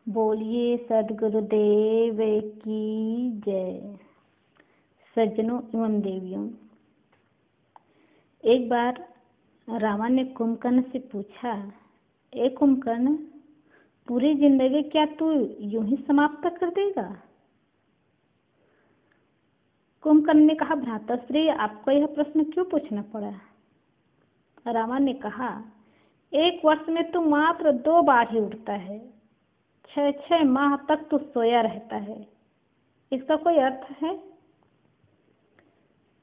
बोलिए सद्गुरुदेव की जय। सज्जनों एवं देवियों, एक बार रावण ने कुंभकर्ण से पूछा, ए कुंभकर्ण, पूरी जिंदगी क्या तू यूं ही समाप्त कर देगा? कुंभकर्ण ने कहा, भ्राताश्री, आपको यह प्रश्न क्यों पूछना पड़ा? रावण ने कहा, एक वर्ष में तू मात्र 2 बार ही उठता है, 6 माह तक तू सोया रहता है, इसका कोई अर्थ है?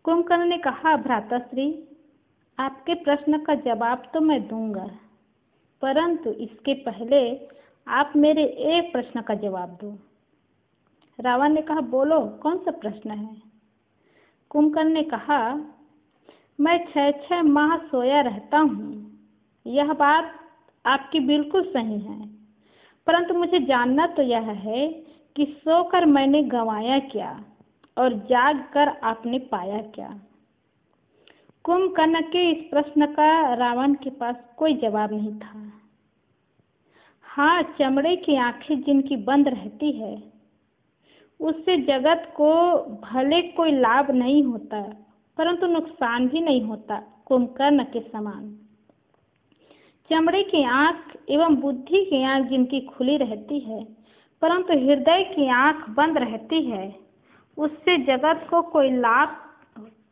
कुंभकर्ण ने कहा, भ्राताश्री, आपके प्रश्न का जवाब तो मैं दूंगा, परंतु इसके पहले आप मेरे एक प्रश्न का जवाब दो। रावण ने कहा, बोलो, कौन सा प्रश्न है? कुंभकर्ण ने कहा, मैं 6 माह सोया रहता हूँ, यह बात आपकी बिल्कुल सही है, परंतु मुझे जानना तो यह है कि सोकर मैंने गंवाया क्या और जाग कर आपने पाया क्या? कुंभकर्ण के इस प्रश्न का रावण के पास कोई जवाब नहीं था। हाँ, चमड़े की आंखें जिनकी बंद रहती है, उससे जगत को भले कोई लाभ नहीं होता, परंतु नुकसान भी नहीं होता, कुंभकर्ण के समान। चमड़े की आंख एवं बुद्धि की आंख जिनकी खुली रहती है, परंतु हृदय की आंख बंद रहती है, उससे जगत को कोई लाभ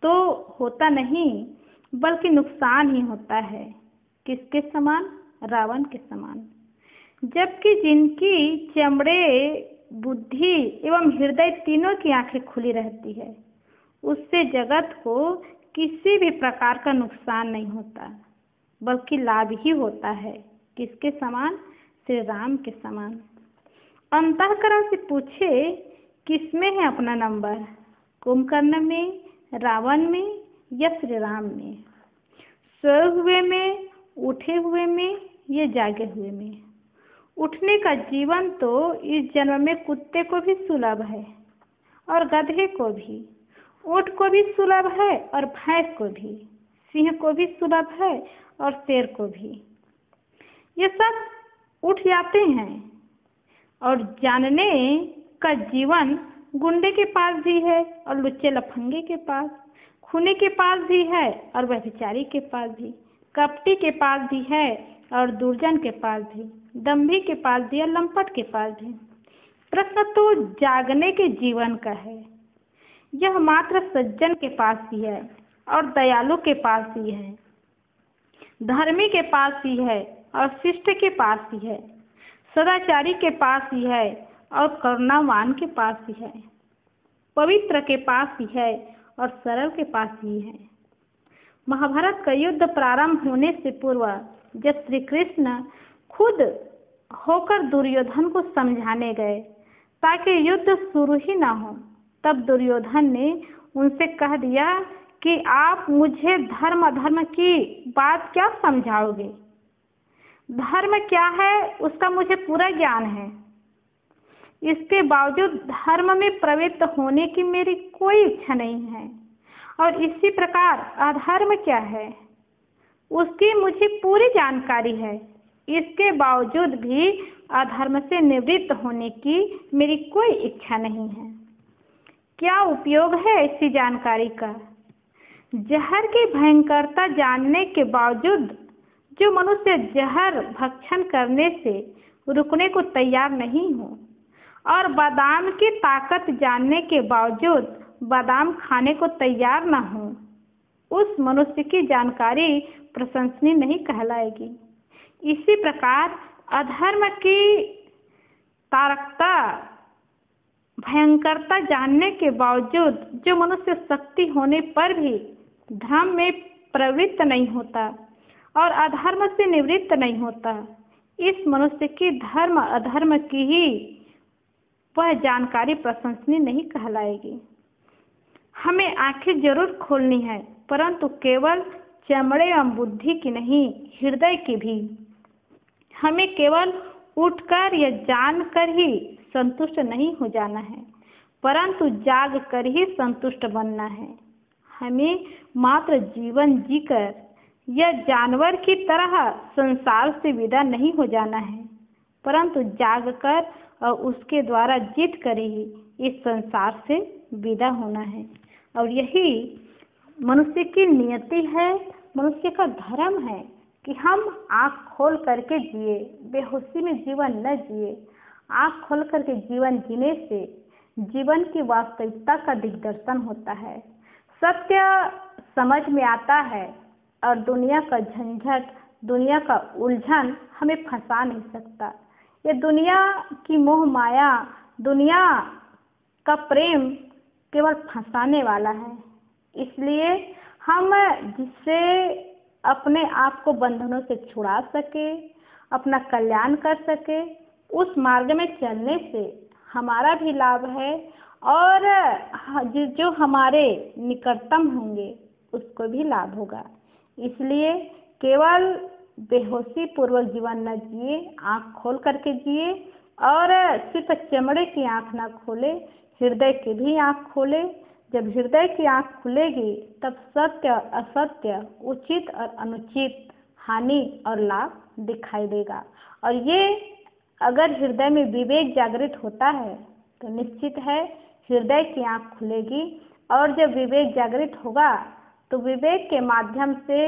तो होता नहीं, बल्कि नुकसान ही होता है। किसके समान? रावण के समान। जबकि जिनकी चमड़े, बुद्धि एवं हृदय तीनों की आंखें खुली रहती है, उससे जगत को किसी भी प्रकार का नुकसान नहीं होता, बल्कि लाभ ही होता है। किसके समान? श्री राम के समान। अंतःकरण से पूछे, किसमें है अपना नंबर? कुंभकर्ण में, रावण में या श्री राम में? सोए हुए में, उठे हुए में या जागे हुए में? उठने का जीवन तो इस जन्म में कुत्ते को भी सुलभ है और गधे को भी, ऊंट को भी सुलभ है और भैंस को भी, सिंह को भी सुलभ है और शेर को भी। ये सब उठ जाते हैं और जानने का जीवन गुंडे के पास भी है और लुच्चे लफंगे के पास, खूनी के पास भी है और व्यभिचारी के पास भी, कपटी के पास भी है और दुर्जन के पास भी, दंभी के पास भी और लंपट के पास भी। प्रश्न तो जागने के जीवन का है। यह मात्र सज्जन के पास ही है और दयालु के पास ही है, धर्मी के पास ही है और शिष्ट के पास ही है, सदाचारी के पास ही है और करुणावान के पास ही है, पवित्र के पास ही है और सरल के पास ही है। महाभारत का युद्ध प्रारंभ होने से पूर्व जब श्री कृष्ण खुद होकर दुर्योधन को समझाने गए ताकि युद्ध शुरू ही ना हो, तब दुर्योधन ने उनसे कह दिया कि आप मुझे धर्म अधर्म की बात क्या समझाओगे? धर्म क्या है उसका मुझे पूरा ज्ञान है, इसके बावजूद धर्म में प्रवृत्त होने की मेरी कोई इच्छा नहीं है, और इसी प्रकार अधर्म क्या है उसकी मुझे पूरी जानकारी है, इसके बावजूद भी अधर्म से निवृत्त होने की मेरी कोई इच्छा नहीं है। क्या उपयोग है ऐसी जानकारी का? जहर की भयंकरता जानने के बावजूद जो मनुष्य जहर भक्षण करने से रुकने को तैयार नहीं हो और बादाम की ताकत जानने के बावजूद बादाम खाने को तैयार न हो, उस मनुष्य की जानकारी प्रशंसनीय नहीं कहलाएगी। इसी प्रकार अधर्म की तारकता, भयंकरता जानने के बावजूद जो मनुष्य शक्ति होने पर भी धर्म में प्रवृत्त नहीं होता और अधर्म से निवृत्त नहीं होता, इस मनुष्य की धर्म अधर्म की ही वह जानकारी प्रशंसनीय नहीं कहलाएगी। हमें आंखें जरूर खोलनी है, परंतु केवल चमड़े एवं बुद्धि की नहीं, हृदय की भी। हमें केवल उठकर या जानकर ही संतुष्ट नहीं हो जाना है, परंतु जाग कर ही संतुष्ट बनना है। हमें मात्र जीवन जीकर या जानवर की तरह संसार से विदा नहीं हो जाना है, परंतु जागकर और उसके द्वारा जीत कर ही इस संसार से विदा होना है। और यही मनुष्य की नियति है, मनुष्य का धर्म है कि हम आँख खोल करके जिए, बेहोशी में जीवन न जिए। आँख खोल करके जीवन जीने से जीवन की वास्तविकता का दिग्दर्शन होता है, सत्य समझ में आता है और दुनिया का झंझट, दुनिया का उलझन हमें फंसा नहीं सकता। ये दुनिया की मोह माया, दुनिया का प्रेम केवल फंसाने वाला है। इसलिए हम जिससे अपने आप को बंधनों से छुड़ा सके, अपना कल्याण कर सके, उस मार्ग में चलने से हमारा भी लाभ है और जो हमारे निकटतम होंगे उसको भी लाभ होगा। इसलिए केवल बेहोशी पूर्वक जीवन न जिए, आँख खोल करके जिए और सिर्फ चमड़े की आँख ना खोले, हृदय की भी आँख खोले। जब हृदय की आँख खुलेगी तब सत्य और असत्य, उचित और अनुचित, हानि और लाभ दिखाई देगा। और ये अगर हृदय में विवेक जागृत होता है तो निश्चित है हृदय की आँख खुलेगी और जब विवेक जागृत होगा तो विवेक के माध्यम से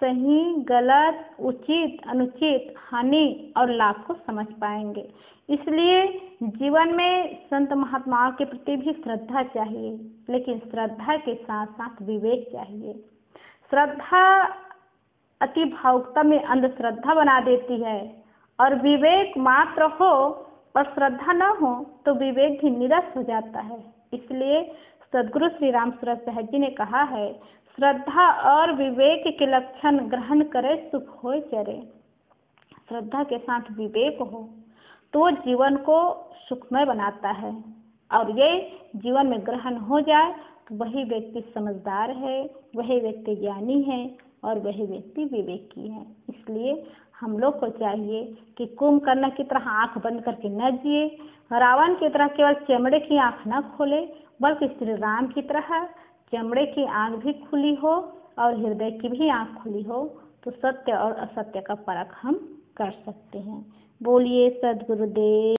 सही, गलत, उचित, अनुचित, हानि और लाभ को समझ पाएंगे। इसलिए जीवन में संत महात्माओं के प्रति भी श्रद्धा चाहिए, लेकिन श्रद्धा के साथ साथ विवेक चाहिए। श्रद्धा अति भावुकता में अंधश्रद्धा बना देती है और विवेक मात्र हो और श्रद्धा न हो तो विवेक भी निरस हो जाता है। इसलिए सद्गुरु श्री राम सूरत साहब जी ने कहा है, श्रद्धा और विवेक के लक्षण ग्रहण करे सुख होय चरे। श्रद्धा के साथ विवेक हो तो जीवन को सुखमय बनाता है और ये जीवन में ग्रहण हो जाए तो वही व्यक्ति समझदार है, वही व्यक्ति ज्ञानी है और वही व्यक्ति विवेकी है। इसलिए हम लोग को चाहिए कि कुंभकर्ण की तरह आंख बंद करके न जिए, रावण की तरह केवल चमड़े की आंख न खोले, बल्कि श्री राम की तरह चमड़े की आंख भी खुली हो और हृदय की भी आंख खुली हो तो सत्य और असत्य का परख हम कर सकते हैं। बोलिए सद्गुरुदेव।